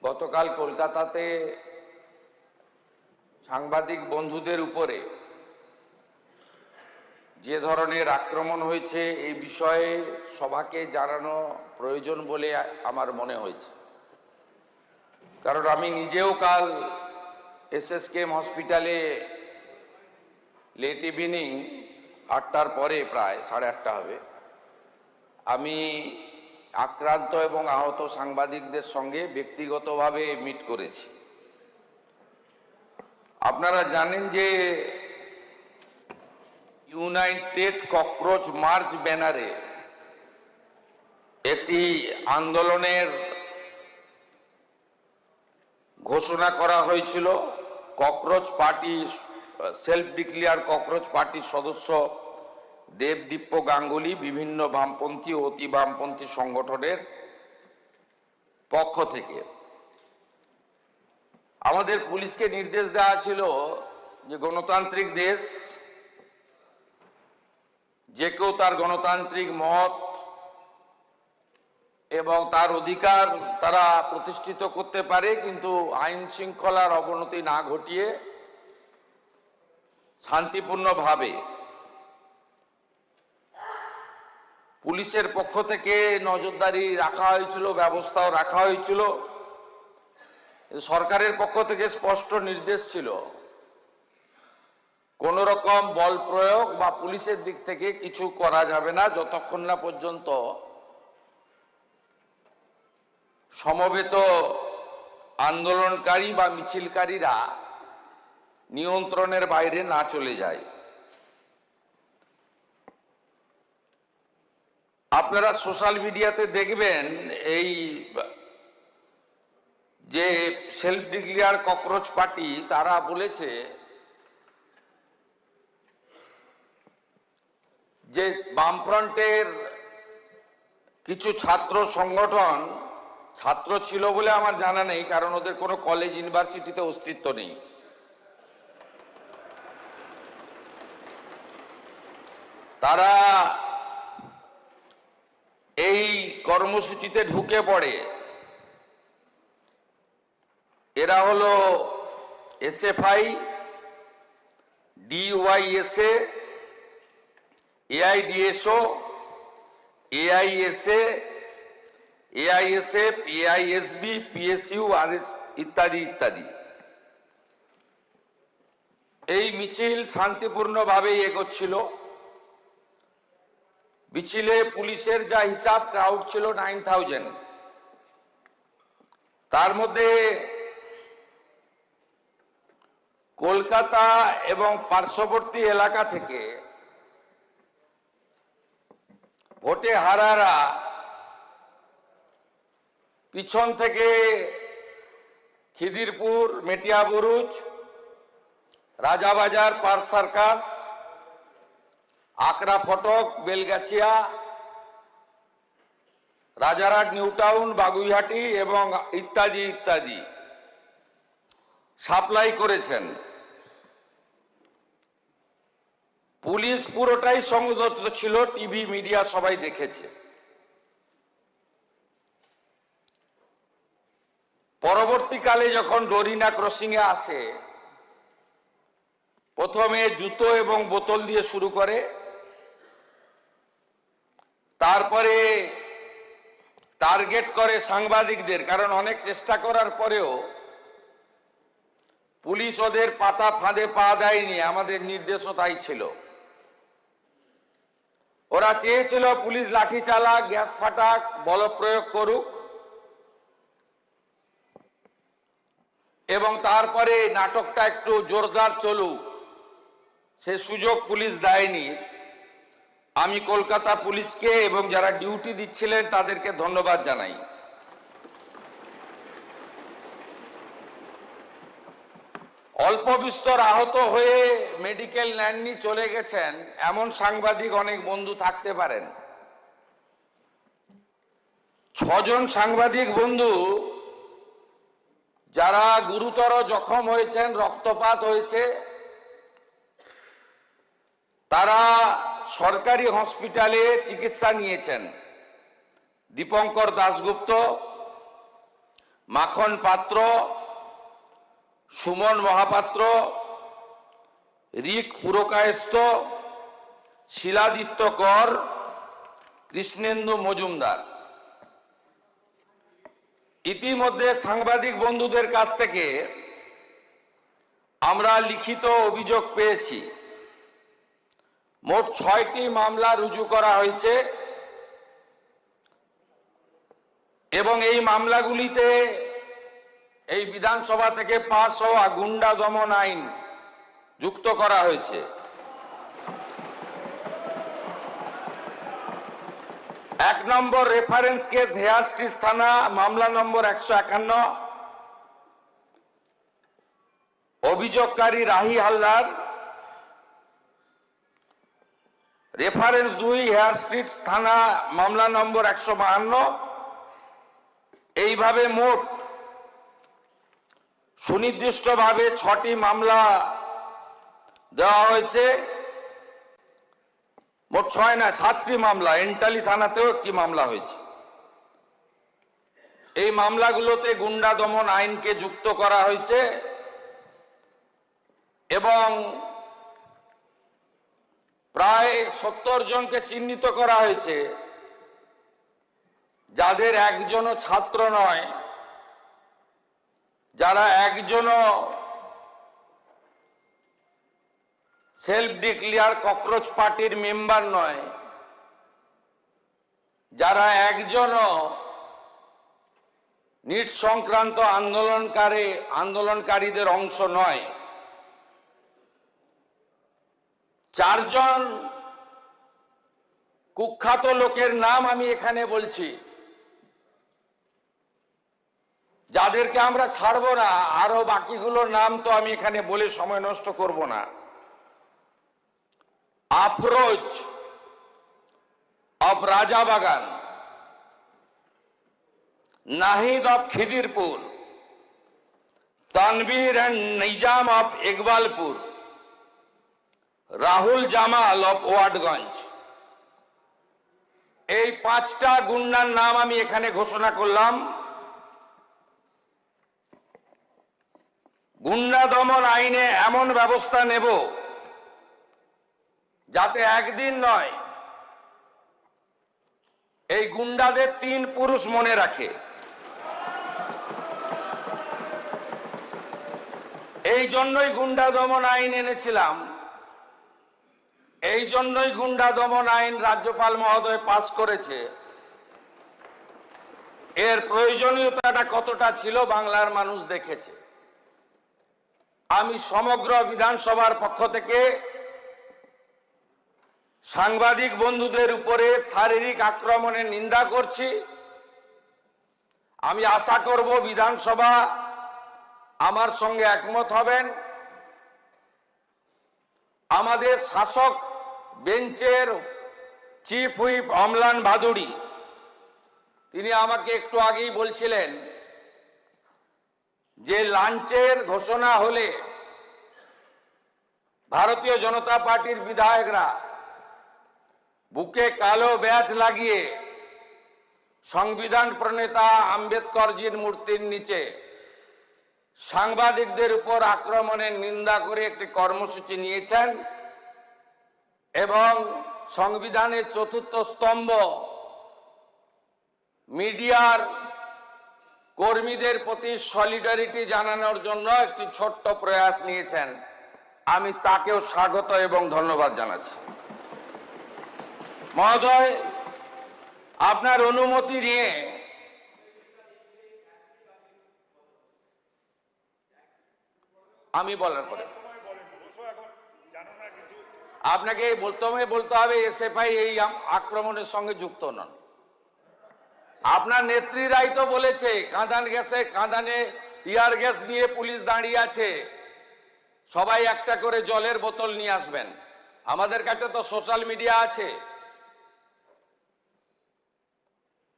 গতকাল কলকাতাতে সাংবাদিক বন্ধুদের উপরে যে ধরনের আক্রমণ হয়েছে এই বিষয়ে সবাইকে জানানো প্রয়োজন বলে আমার মনে হয়েছে। কারণ আমি নিজেও কাল এসএসকেএম হসপিটালে লেট ইভিনিং 8টার পরে প্রায় 8:30 হবে আমি আক্রান্ত এবং আহত সাংবাদিকদের সঙ্গে ব্যক্তিগতভাবে মিট করেছি। আপনারা জানেন যে ইউনাইটেড ককরোচ মার্চ ব্যানারে একটি আন্দোলনের ঘোষণা করা হয়েছিল। Cockroach party, self declare cockroach পার্টির সদস্য দেবদীপ্য গাঙ্গুলি বিভিন্ন বামপন্থী ও অতি বামপন্থী সংগঠনের পক্ষ থেকে আমাদের পুলিশকে নির্দেশ দেওয়া ছিল যে গণতান্ত্রিক দেশ, যে কেউ তার গণতান্ত্রিক মত এবং তার অধিকার তারা প্রতিষ্ঠিত করতে পারে, কিন্তু আইন শৃঙ্খলার অবনতি না ঘটিয়ে শান্তিপূর্ণভাবে। পুলিশের পক্ষ থেকে নজরদারি রাখা হয়েছিল, ব্যবস্থাও রাখা হয়েছিল। সরকারের পক্ষ থেকে স্পষ্ট নির্দেশ ছিল কোন রকম বল প্রয়োগ বা পুলিশের দিক থেকে কিছু করা যাবে না যতক্ষণ না পর্যন্ত সমবেত আন্দোলনকারী বা মিছিলকারীরা নিয়ন্ত্রণের বাইরে না চলে যায়। আপনারা সোশ্যাল মিডিয়াতে দেখবেন এই যে সেলফ ডিক্লেয়ার ককরোচ পার্টি তারা বলেছে যে বামফ্রন্টের কিছু ছাত্র সংগঠন, ছাত্র ছিল বলে আমার জানা নেই কারণ ওদের কোনো কলেজ ইউনিভার্সিটিতে অস্তিত্ব নেই, তারা এই কর্মসূচিতে ঢুকে পড়ে। এরা হলো এসএফআই, ডিওয়াইএসএ, এআইডিএসও, এআইএসএ, এআইএসএফ, এআইএসবি, পিএসইউ আর ইত্যাদি ইত্যাদি। এই মিছিল শান্তিপূর্ণভাবে এগোচ্ছিল। মিছিলে পুলিশের যা হিসাব ক্রাউড ছিল 9000, তার মধ্যে কলকাতা এবং পার্শ্ববর্তী এলাকা থেকে ভোটে হারারা পিছন থেকে খিদিরপুর, মেটিয়াবুরুজ, রাজাবাজার, পার্ক সার্কাস, আকরা ফটক, বেলগাছিয়া, রাজারহাট, নিউ টাউন, বাগুইহাটি এবং ইত্যাদি ইত্যাদি সাপ্লাই করেছেন। পুলিশ পুরোটাই সংযত ছিল, টিভি মিডিয়া সবাই দেখেছে। পরবর্তীকালে যখন ডোরিনা ক্রসিং এ আসে, প্রথমে জুতো এবং বোতল দিয়ে শুরু করে, তারপরে টার্গেট করে সাংবাদিকদের, কারণ অনেক চেষ্টা করার পরেও পুলিশ ওদের পাতা ফাঁদে পা দেয়নি। আমাদের নির্দেশও তাই ছিল। ওরা চেয়েছিল পুলিশ লাঠি চালাক, গ্যাস ফাটাক, বল প্রয়োগ করুক এবং তারপরে নাটকটা একটু জোরদার চলুক, সে সুযোগ পুলিশ দেয়নি। আমি কলকাতা পুলিশকে এবং যারা ডিউটি দিচ্ছিলেন তাদেরকে ধন্যবাদ জানাই। অল্প বিস্তর আহত হয়ে মেডিকেল নেননি, চলে গেছেন এমন সাংবাদিক অনেক বন্ধু থাকতে পারেন। 6 জন সাংবাদিক বন্ধু যারা গুরুতর জখম হয়েছেন, রক্তপাত হয়েছে, তারা সরকারি হসপিটালে চিকিৎসা নিয়েছেন। দীপঙ্কর দাশগুপ্ত, মাখন পাত্র, সুমন মহাপাত্র, রিক পুরকায়স্থ, শিলাদিত্য কর, কৃষ্ণেন্দু মজুমদার। ইতিমধ্যে সাংবাদিক বন্ধুদের কাছ থেকে আমরা লিখিত অভিযোগ পেয়েছি। মোট 6টি মামলা রুজু করা হয়েছে এবং এই মামলাগুলিতে এই বিধানসভা থেকে পাস হওয়া গুন্ডা দমন আইন যুক্ত করা হয়েছে। 1 নম্বর রেফারেন্স কেস হেয়ার স্ট্রিট থানা, মামলা নম্বর 151, অভিযোগকারী Rahi Haldar. Reference 2 Hare street থানা, মামলা নম্বর 152। এইভাবে মোট সুনির্দিষ্টভাবে 6টি মামলা দেওয়া হয়েছে। মোট 6 না 7টি মামলা, এন্টালি থানাতেও একটি মামলা হয়েছে। এই মামলাগুলোতে গুন্ডা দমন আইনকে যুক্ত করা হয়েছে এবং প্রায় 70 জনকে চিহ্নিত করা হয়েছে, যাদের একজনও ছাত্র নয়, যারা একজনও সেলফ ডিক্লেয়ার ককরোচ পার্টির মেম্বার নয়, যারা একজনও নিট সংক্রান্ত আন্দোলনকারীদের অংশ নয়। 4 জন কুখ্যাত লোকের নাম আমি এখানে বলছি, যাদেরকে আমরা ছাড়বো না। আরো বাকিগুলোর নাম তো আমি এখানে বলে সময় নষ্ট করব না। Afroz of Rajabagan, Nahid of Khidirpur, Tanvir and Nizam of Iqbalpur, Rahul Jamal of Watgunge. এই 5টা গুন্ডার নাম আমি এখানে ঘোষণা করলাম। গুন্ডা দমন আইনে এমন ব্যবস্থা নেব যাতে একদিন নয়, এই গুন্ডাদের 3 পুরুষ মনে রাখে। এই জন্যই গুন্ডা দমন আইন এনেছিলাম, এই জন্যই গুন্ডা দমন আইন রাজ্যপাল মহোদয় পাস করেছে। এর প্রয়োজনীয়তাটা কতটা ছিল বাংলার মানুষ দেখেছে। আমি সমগ্র বিধানসভার পক্ষ থেকে সাংবাদিক বন্ধুদের উপরে শারীরিক আক্রমণের নিন্দা করছি। আমি আশা করব বিধানসভা আমার সঙ্গে একমত হবেন। আমাদের শাসক বেঞ্চের চিফ হুইপ অমলান ভাদুড়ি, তিনি আমাকে একটু আগেই বলছিলেন যে লাঞ্চের ঘোষণা হলে ভারতীয় জনতা পার্টির বিধায়করা বুকে কালো ব্যাজ লাগিয়ে সংবিধান প্রণেতা আম্বেদকরজির মূর্তির নিচে সাংবাদিকদের উপর আক্রমণের নিন্দা করে একটি কর্মসূচি নিয়েছেন এবং সংবিধানের 4র্থ স্তম্ভ মিডিয়ার কর্মীদের প্রতি সলিডারিটি জানানোর জন্য একটি ছোট্ট প্রয়াস নিয়েছেন। আমি তাকেও স্বাগত এবং ধন্যবাদ জানাচ্ছি। মহোদয়, আপনার অনুমতি নিয়ে আমি বলার পরে আপনাকে বলতে হবে এসএফআই এই আক্রমণের সঙ্গে যুক্ত নন। আপনার নেত্রীরাই তো বলেছে কাঁদানে টিয়ার গ্যাস নিয়ে পুলিশ দাঁড়িয়ে আছে, সবাই একটা করে জলের বোতল নিয়ে আসবেন। আমাদের কাছে তো সোশ্যাল মিডিয়া আছে।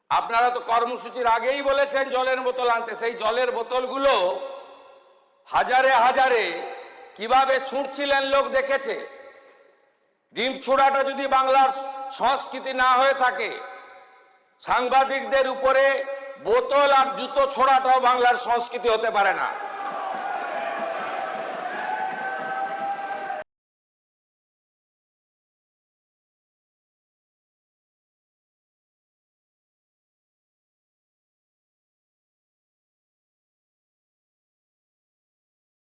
আপনারা তো কর্মসূচির আগেই বলেছেন জলের বোতল আনতে। সেই জলের বোতলগুলো হাজারে হাজারে কিভাবে ছুঁড়ছিলেন লোক দেখেছে। ডিম ছোড়াটা যদি বাংলার সংস্কৃতি না হয়ে থাকে, সাংবাদিকদের উপরে বোতল আর জুতো ছোড়াটাও বাংলার সংস্কৃতি হতে পারে না।